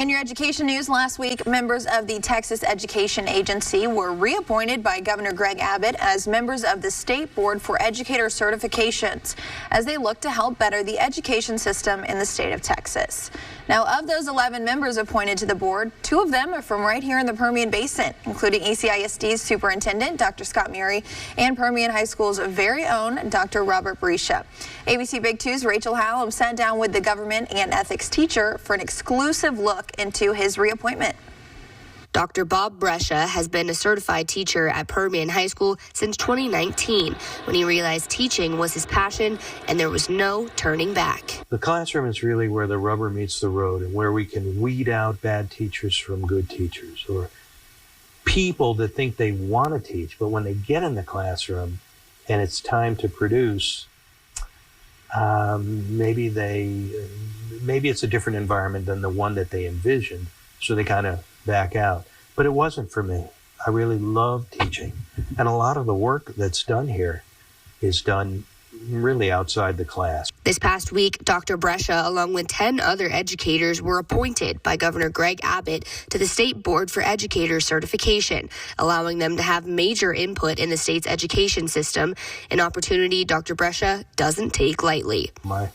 In your education news last week, members of the Texas Education Agency were reappointed by Governor Greg Abbott as members of the State Board for Educator Certifications as they look to help better the education system in the state of Texas. Now, of those 11 members appointed to the board, 2 of them are from right here in the Permian Basin, including ECISD's Superintendent, Dr. Scott Murray, and Permian High School's very own Dr. Robert Brescia. ABC Big 2's Rachel Hallam sat down with the government and ethics teacher for an exclusive look into his reappointment. Dr. Bob Brescia has been a certified teacher at Permian High School since 2019 when he realized teaching was his passion and there was no turning back. The classroom is really where the rubber meets the road and where we can weed out bad teachers from good teachers, or people that think they want to teach, but when they get in the classroom and it's time to produce, maybe it's a different environment than the one that they envisioned, so they kind of back out. But it wasn't for me. I really love teaching, and a lot of the work that's done here is done really outside the class. This past week, Dr. Brescia, along with 10 other educators, were appointed by Governor Greg Abbott to the State Board for Educator Certification, allowing them to have major input in the state's education system, an opportunity Dr. Brescia doesn't take lightly. My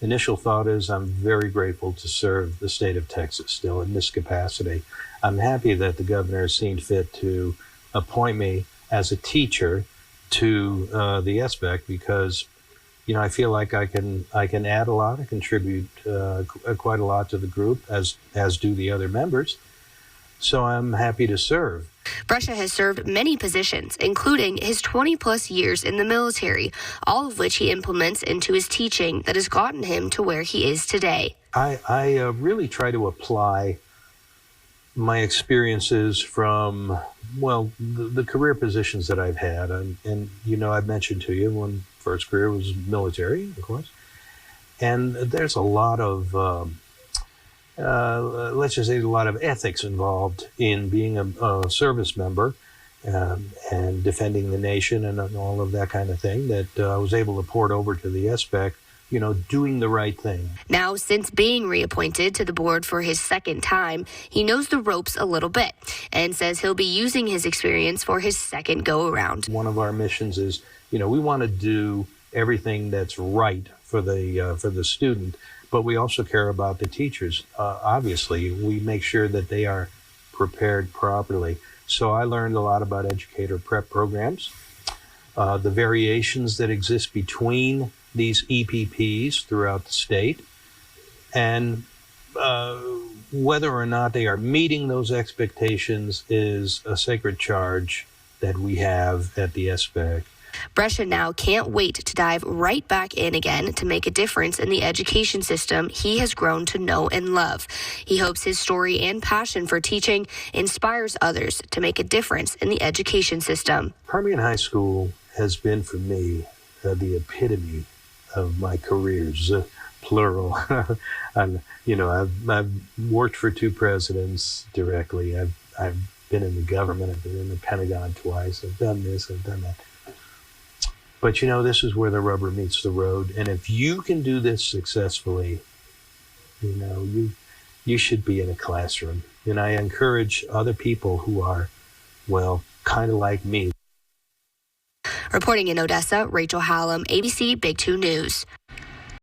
initial thought is I'm very grateful to serve the state of Texas still in this capacity. I'm happy that the governor has seen fit to appoint me as a teacher to the SBEC because, you know, I feel like I can add a lot and contribute quite a lot to the group, as do the other members. So I'm happy to serve. Brescia has served many positions, including his 20-plus years in the military, all of which he implements into his teaching that has gotten him to where he is today. I really try to apply my experiences from, well, the career positions that I've had. And you know, I've mentioned to you, one first career was military, of course. And there's a lot of let's just say a lot of ethics involved in being a service member and defending the nation and all of that kind of thing that I was able to port over to the SBEC, you know, doing the right thing. Now, since being reappointed to the board for his second time, he knows the ropes a little bit and says he'll be using his experience for his second go-around. One of our missions is, you know, we want to do everything that's right for the student, but we also care about the teachers. Obviously, we make sure that they are prepared properly. So I learned a lot about educator prep programs, the variations that exist between these EPPs throughout the state, and whether or not they are meeting those expectations is a sacred charge that we have at the SBEC. Brescia now can't wait to dive right back in again to make a difference in the education system he has grown to know and love. He hopes his story and passion for teaching inspires others to make a difference in the education system. Permian High School has been for me the epitome of my careers, plural. And, you know, I've worked for 2 presidents directly. I've been in the government. I've been in the Pentagon twice. I've done this. I've done that. But, you know, this is where the rubber meets the road. And if you can do this successfully, you know, you should be in a classroom. And I encourage other people who are, well, kind of like me. Reporting in Odessa, Rachel Hallam, ABC Big 2 News.